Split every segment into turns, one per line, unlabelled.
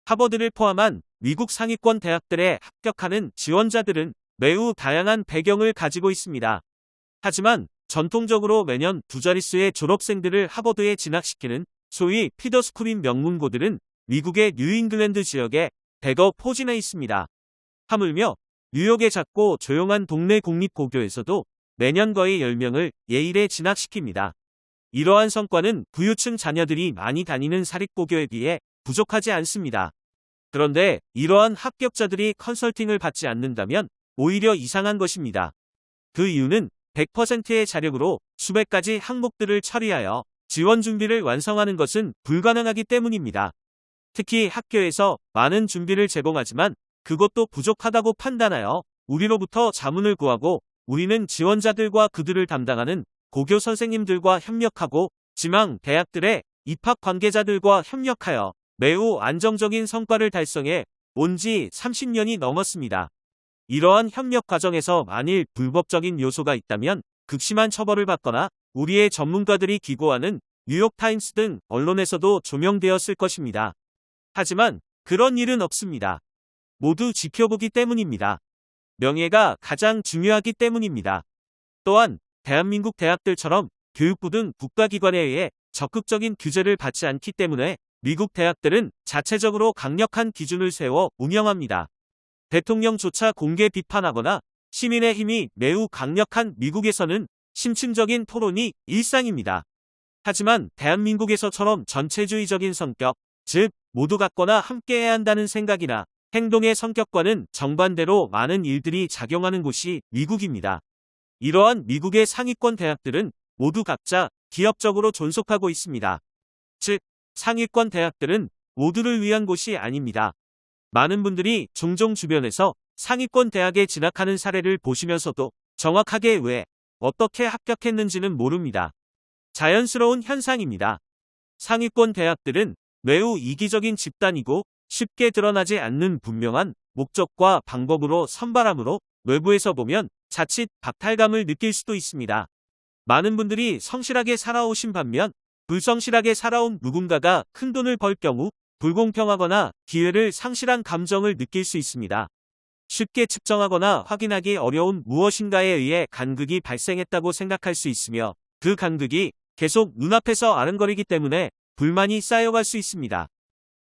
하버드를 포함한 미국 상위권 대학들에 합격하는 지원자들은 매우 다양한 배경을 가지고 있습니다. 하지만 전통적으로 매년 두 자릿수의 졸업생들을 하버드에 진학시키는 소위 피더스쿨인 명문고들은 미국의 뉴잉글랜드 지역에 대거 포진해 있습니다. 하물며 뉴욕의 작고 조용한 동네 공립고교에서도 매년 거의 10명을 예일에 진학시킵니다. 이러한 성과는 부유층 자녀들이 많이 다니는 사립고교에 비해 부족하지 않습니다. 그런데 이러한 합격자들이 컨설팅을 받지 않는다면 오히려 이상한 것입니다. 그 이유는 100%의 자력으로 수백 가지 항목들을 처리하여 지원 준비를 완성하는 것은 불가능하기 때문입니다. 특히 학교에서 많은 준비를 제공하지만 그것도 부족하다고 판단하여 우리로부터 자문을 구하고 우리는 지원자들과 그들을 담당하는 고교 선생님들과 협력하고 지망 대학들의 입학 관계자들과 협력하여 매우 안정적인 성과를 달성해 온 지 30년이 넘었습니다. 이러한 협력 과정에서 만일 불법적인 요소가 있다면 극심한 처벌을 받거나 우리의 전문가들이 기고하는 뉴욕타임스 등 언론에서도 조명되었을 것입니다. 하지만 그런 일은 없습니다. 모두 지켜보기 때문입니다. 명예가 가장 중요하기 때문입니다. 또한 대한민국 대학들처럼 교육부 등 국가기관에 의해 적극적인 규제를 받지 않기 때문에 미국 대학들은 자체적으로 강력한 기준을 세워 운영합니다. 대통령조차 공개 비판하거나 시민의 힘이 매우 강력한 미국에서는 심층적인 토론이 일상입니다. 하지만 대한민국에서처럼 전체주의적인 성격, 즉 모두 같거나 함께해야 한다는 생각이나 행동의 성격과는 정반대로 많은 일들이 작용하는 곳이 미국입니다. 이러한 미국의 상위권 대학들은 모두 각자 기업적으로 존속하고 있습니다. 즉, 상위권 대학들은 모두를 위한 곳이 아닙니다. 많은 분들이 종종 주변에서 상위권 대학에 진학하는 사례를 보시면서도 정확하게 왜, 어떻게 합격했는지는 모릅니다. 자연스러운 현상입니다. 상위권 대학들은 매우 이기적인 집단이고 쉽게 드러나지 않는 분명한 목적과 방법으로 선발하므로 외부에서 보면 자칫 박탈감을 느낄 수도 있습니다. 많은 분들이 성실하게 살아오신 반면 불성실하게 살아온 누군가가 큰돈을 벌 경우 불공평하거나 기회를 상실한 감정을 느낄 수 있습니다. 쉽게 측정하거나 확인하기 어려운 무엇인가에 의해 간극이 발생했다고 생각할 수 있으며 그 간극이 계속 눈앞에서 아른거리기 때문에 불만이 쌓여갈 수 있습니다.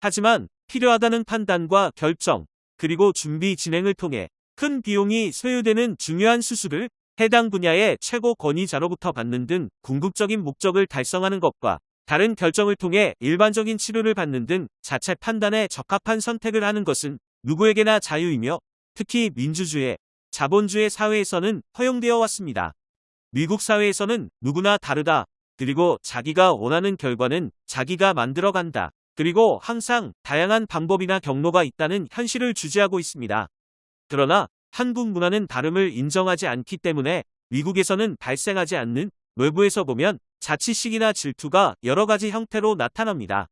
하지만 필요하다는 판단과 결정, 그리고 준비 진행을 통해 큰 비용이 소요되는 중요한 수술을 해당 분야의 최고 권위자로부터 받는 등 궁극적인 목적을 달성하는 것과 다른 결정을 통해 일반적인 치료를 받는 등 자체 판단에 적합한 선택을 하는 것은 누구에게나 자유이며 특히 민주주의, 자본주의 사회에서는 허용되어 왔습니다. 미국 사회에서는 누구나 다르다. 그리고 자기가 원하는 결과는 자기가 만들어간다. 그리고 항상 다양한 방법이나 경로가 있다는 현실을 주지하고 있습니다. 그러나 한국 문화는 다름을 인정하지 않기 때문에 미국에서는 발생하지 않는 외부에서 보면 자치식이나 질투가 여러 가지 형태로 나타납니다.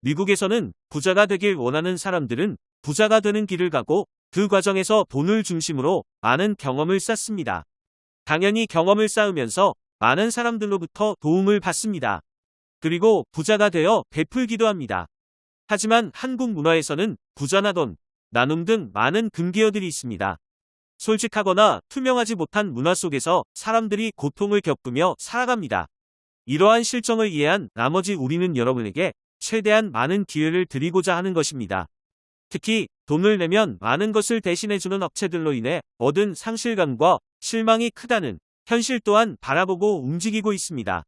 미국에서는 부자가 되길 원하는 사람들은 부자가 되는 길을 가고 그 과정에서 돈을 중심으로 많은 경험을 쌓습니다. 당연히 경험을 쌓으면서 많은 사람들로부터 도움을 받습니다. 그리고 부자가 되어 베풀기도 합니다. 하지만 한국 문화에서는 부자나 돈, 나눔 등 많은 금기어들이 있습니다. 솔직하거나 투명하지 못한 문화 속에서 사람들이 고통을 겪으며 살아갑니다. 이러한 실정을 이해한 나머지 우리는 여러분에게 최대한 많은 기회를 드리고자 하는 것입니다. 특히 돈을 내면 많은 것을 대신해주는 업체들로 인해 얻은 상실감과 실망이 크다는 현실 또한 바라보고 움직이고 있습니다.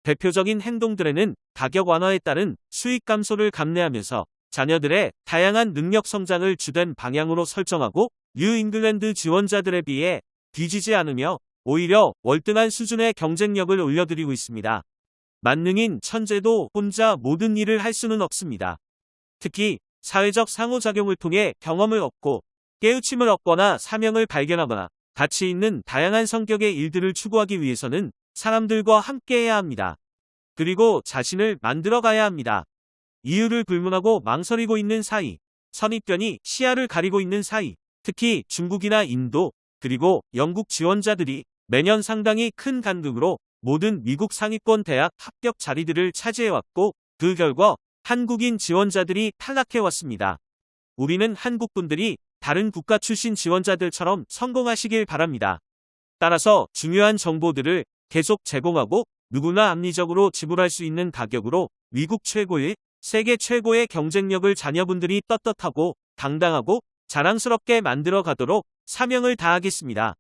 대표적인 행동들에는 가격 완화에 따른 수익 감소를 감내하면서 자녀들의 다양한 능력 성장을 주된 방향으로 설정하고 뉴잉글랜드 지원자들에 비해 뒤지지 않으며 오히려 월등한 수준의 경쟁력을 올려드리고 있습니다. 만능인 천재도 혼자 모든 일을 할 수는 없습니다. 특히 사회적 상호작용을 통해 경험을 얻고 깨우침을 얻거나 사명을 발견하거나 가치 있는 다양한 성격의 일들을 추구하기 위해서는 사람들과 함께해야 합니다. 그리고 자신을 만들어가야 합니다. 이유를 불문하고 망설이고 있는 사이, 선입견이 시야를 가리고 있는 사이, 특히 중국이나 인도, 그리고 영국 지원자들이 매년 상당히 큰 간극으로 모든 미국 상위권 대학 합격 자리들을 차지해왔고 그 결과 한국인 지원자들이 탈락해왔습니다. 우리는 한국분들이 다른 국가 출신 지원자들처럼 성공하시길 바랍니다. 따라서 중요한 정보들을 계속 제공하고 누구나 합리적으로 지불할 수 있는 가격으로 미국 최고의, 세계 최고의 경쟁력을 자녀분들이 떳떳하고 당당하고 자랑스럽게 만들어 가도록 사명을 다하겠습니다.